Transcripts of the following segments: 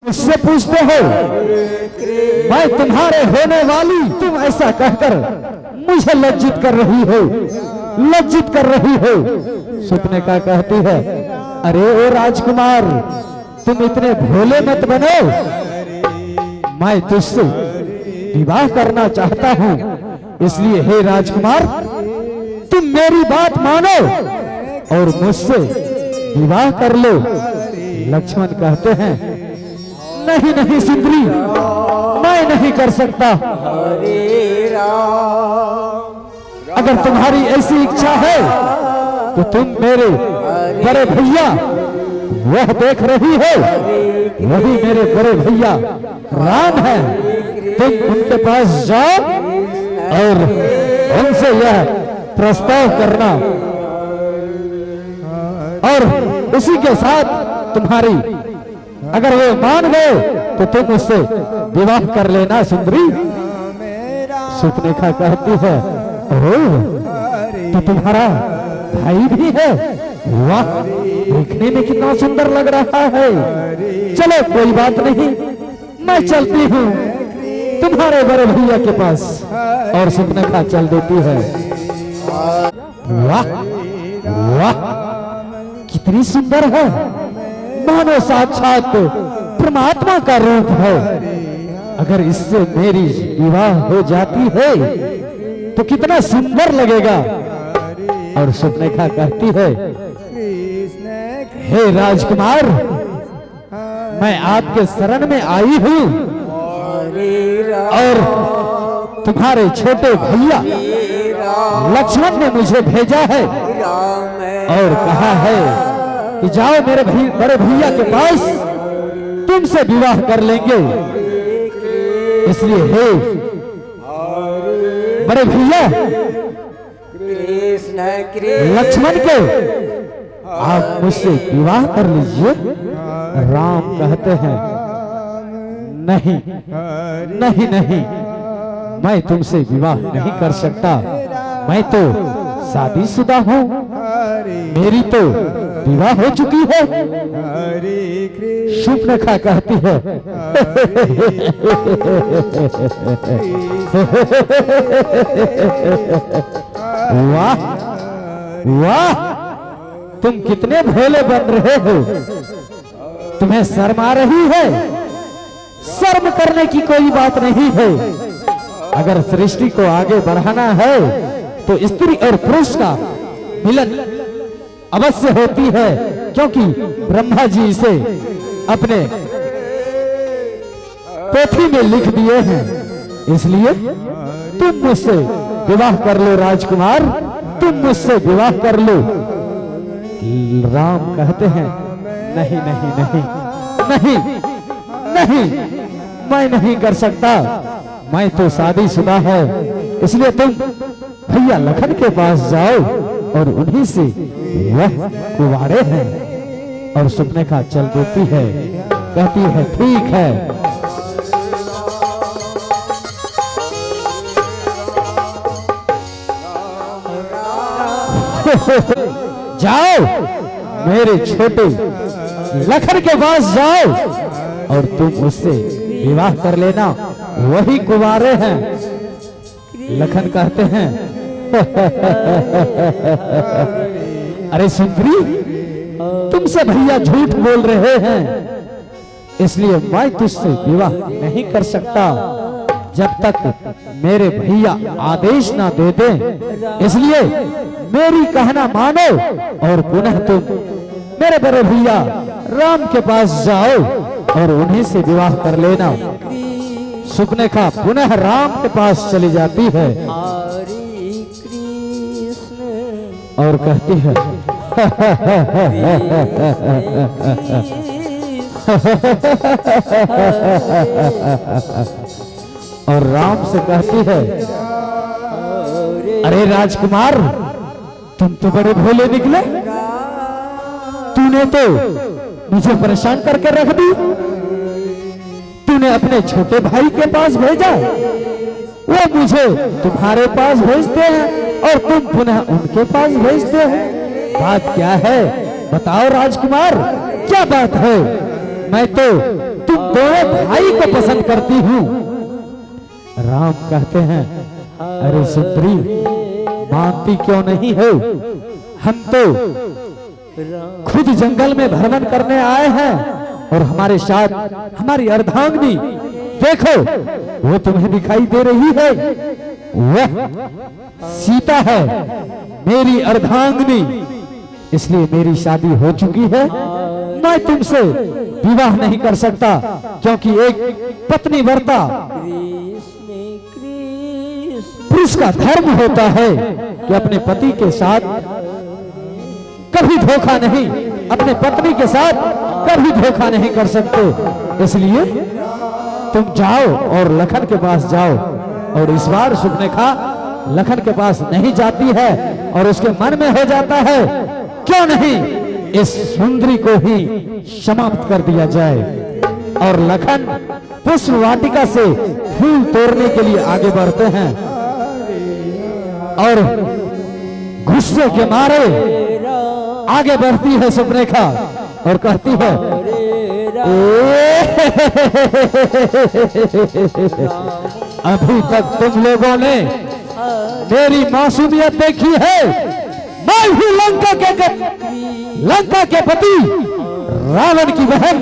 मुझसे पूछते हो मैं तुम्हारे होने वाली, तुम ऐसा कहकर मुझे लज्जित कर रही हो, लज्जित कर रही हो। सुपनेखा कहती है, अरे ओ राजकुमार, तुम इतने भोले मत बनो, मैं तुझसे विवाह करना चाहता हूं, इसलिए हे राजकुमार तुम मेरी बात मानो और मुझसे विवाह कर लो। लक्ष्मण कहते हैं, नहीं नहीं सुंदरी, मैं नहीं कर सकता। अगर तुम्हारी ऐसी इच्छा है तो तुम मेरे बड़े भैया, वह देख रही हो, वही मेरे बड़े भैया राम है, तुम उनके पास जाओ और उनसे यह प्रस्ताव करना और उसी के साथ तुम्हारी अगर वो मान गए तो तुम उससे विवाह कर लेना सुंदरी। सुपनेखा कहती है, ओह तो तुम्हारा भाई भी है, वाह देखने में कितना सुंदर लग रहा है। चलो कोई बात नहीं, मैं चलती हूँ तुम्हारे बड़े भैया के पास। और सुपनेखा चल देती है। वाह वाह कितनी सुंदर है, मानो साक्षात परमात्मा का रूप है। अगर इससे मेरी विवाह हो जाती है तो कितना सुंदर लगेगा। और सुपनेखा कहती है, हे राजकुमार, मैं आपके शरण में आई हूँ और तुम्हारे छोटे भैया लक्ष्मण ने मुझे भेजा है और कहा है कि जाओ मेरे बड़े भैया के पास, तुमसे विवाह कर लेंगे। इसलिए हे बड़े भैया लक्ष्मण के आप मुझसे विवाह कर लीजिए। राम कहते हैं, नहीं नहीं नहीं, मैं तुमसे विवाह नहीं कर सकता, मैं तो शादीशुदा हूँ, मेरी तो विवाह हो चुकी है। सुपनेखा कहती है, वाह वाह तुम कितने भोले बन रहे हो, तुम्हें शर्म आ रही है? शर्म करने की कोई बात नहीं है। अगर सृष्टि को आगे बढ़ाना है तो स्त्री और पुरुष का मिलन अवश्य होती है, क्योंकि ब्रह्मा जी इसे अपने पोथी में लिख दिए हैं। इसलिए तुम मुझसे विवाह कर लो राजकुमार, तुम मुझसे विवाह कर लो। राम कहते हैं, नहीं नहीं नहीं नहीं नहीं, मैं नहीं कर सकता, मैं तो शादीशुदा है। इसलिए तुम भैया लखन के पास जाओ और उन्हीं से, वह कुंवारे हैं। और सुपनेखा चल देती है, कहती है ठीक है। जाओ मेरे छोटे लखन के पास जाओ और तुम उससे विवाह कर लेना, वही कुंवारे हैं। लखन कहते हैं, अरे सुंदरी, तुमसे भैया झूठ बोल रहे हैं, इसलिए मैं तुझसे विवाह नहीं कर सकता जब तक मेरे भैया आदेश ना दे दें। इसलिए मेरी कहना मानो और पुनः तुम मेरे बड़े भैया राम के पास जाओ और उन्हीं से विवाह कर लेना। सुपनेखा पुनः राम के पास चली जाती है और कहती है, और राम से कहती है, अरे राजकुमार, तुम तो बड़े भोले निकले, तूने तो मुझे परेशान करके रख दी। तूने अपने छोटे भाई के पास भेजा, वो मुझे तुम्हारे पास भेजते हैं और तुम पुनः उनके पास भेजते हो। बात क्या है बताओ राजकुमार, क्या बात है? मैं तो तुम दोनों भाई को पसंद करती हूँ। राम कहते हैं अरे सुंदरी मानती क्यों नहीं हो, हम तो खुद जंगल में भ्रमण करने आए हैं और हमारे साथ हमारी अर्धांगिनी देखो वो तुम्हें दिखाई दे रही है, वह सीता है मेरी अर्धांगिनी, इसलिए मेरी शादी हो चुकी है। मैं तुमसे विवाह नहीं कर सकता क्योंकि एक पत्नी व्रता पुरुष का धर्म होता है कि अपने पति के साथ कभी धोखा नहीं, अपने पत्नी के साथ कभी धोखा नहीं कर सकते। इसलिए तुम जाओ और लखन के पास जाओ। और इस बार सुपनेखा लखन के पास नहीं जाती है और उसके मन में हो जाता है क्यों नहीं इस सुंदरी को ही समाप्त कर दिया जाए। और लखन पुष्प वाटिका से फूल तोड़ने के लिए आगे बढ़ते हैं और गुस्से के मारे आगे बढ़ती है सुपनेखा और कहती है अभी तक तुम लोगों ने मेरी मासूमियत देखी है, मैं भी लंका के पति रावण की बहन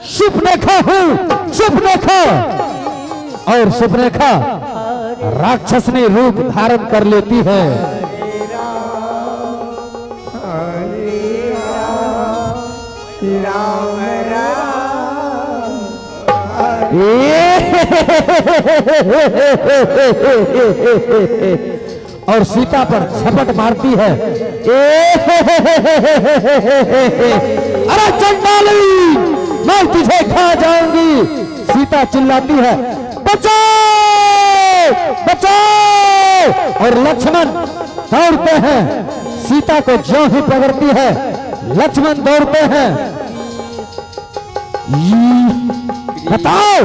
सुपनेखा हूँ, सुपनेखा। और सुपनेखा राक्षसनी रूप धारण कर लेती है। राम और सीता पर झपट मारती है। अरे चंडाली मैं तुझे खा जाऊंगी। सीता चिल्लाती है बचाओ बचाओ। और लक्ष्मण दौड़ते हैं, सीता को ज्यों ही पकड़ती है लक्ष्मण दौड़ते हैं। बताओ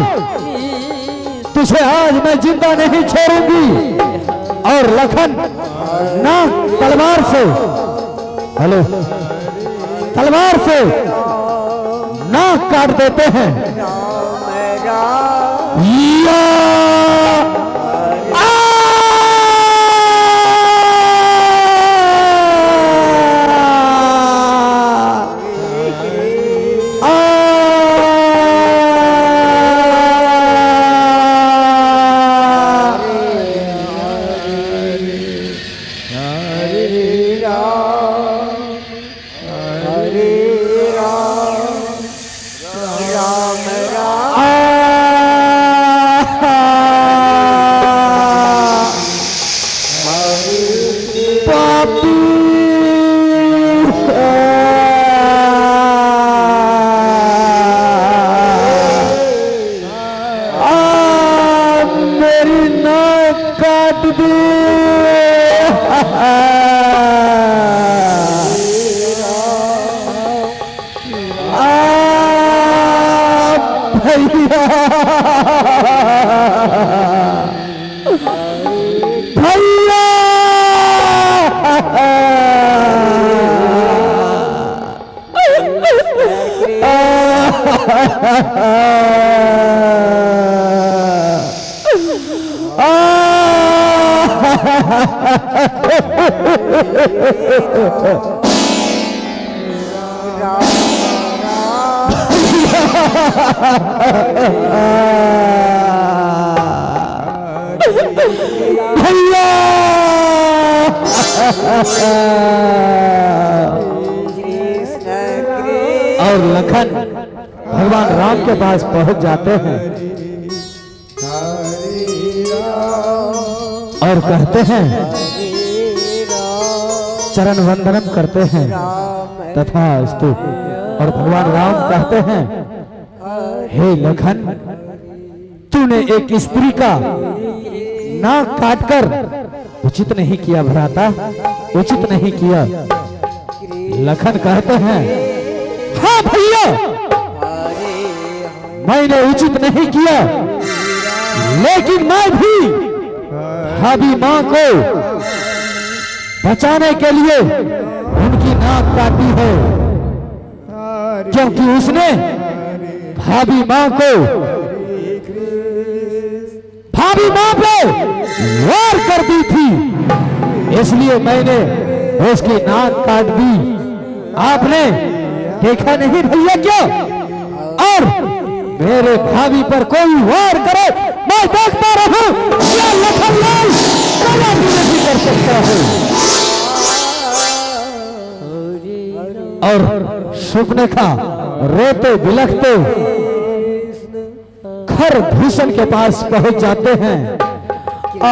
तुझे आज मैं जिंदा नहीं छोड़ूंगी। और लखन ना तलवार से, हेलो, तलवार से नाक काट देते हैं। या और लखन भगवान राम के पास पहुंच जाते हैं और कहते हैं, चरण वंदनम करते हैं तथास्तु। और भगवान राम कहते हैं, हे लखन तूने एक स्त्री का नाक काटकर उचित नहीं किया भ्राता, उचित नहीं किया। लखन कहते हैं, हाँ भैया मैंने उचित नहीं किया, लेकिन मैं भी भाभी मां को बचाने के लिए उनकी नाक काटी है, क्योंकि उसने भाभी माँ को, भाभी माँ पे वार कर दी थी, इसलिए मैंने उसकी नाक काट दी। आपने देखा नहीं भैया क्या? और मेरे भाभी पर कोई वार करे मैं देखता रहूं, क्या लखनलाल कला नहीं कर सकता है। और सुपनेखा रोते बिलखते खर भूषण के पास पहुंच जाते हैं। आ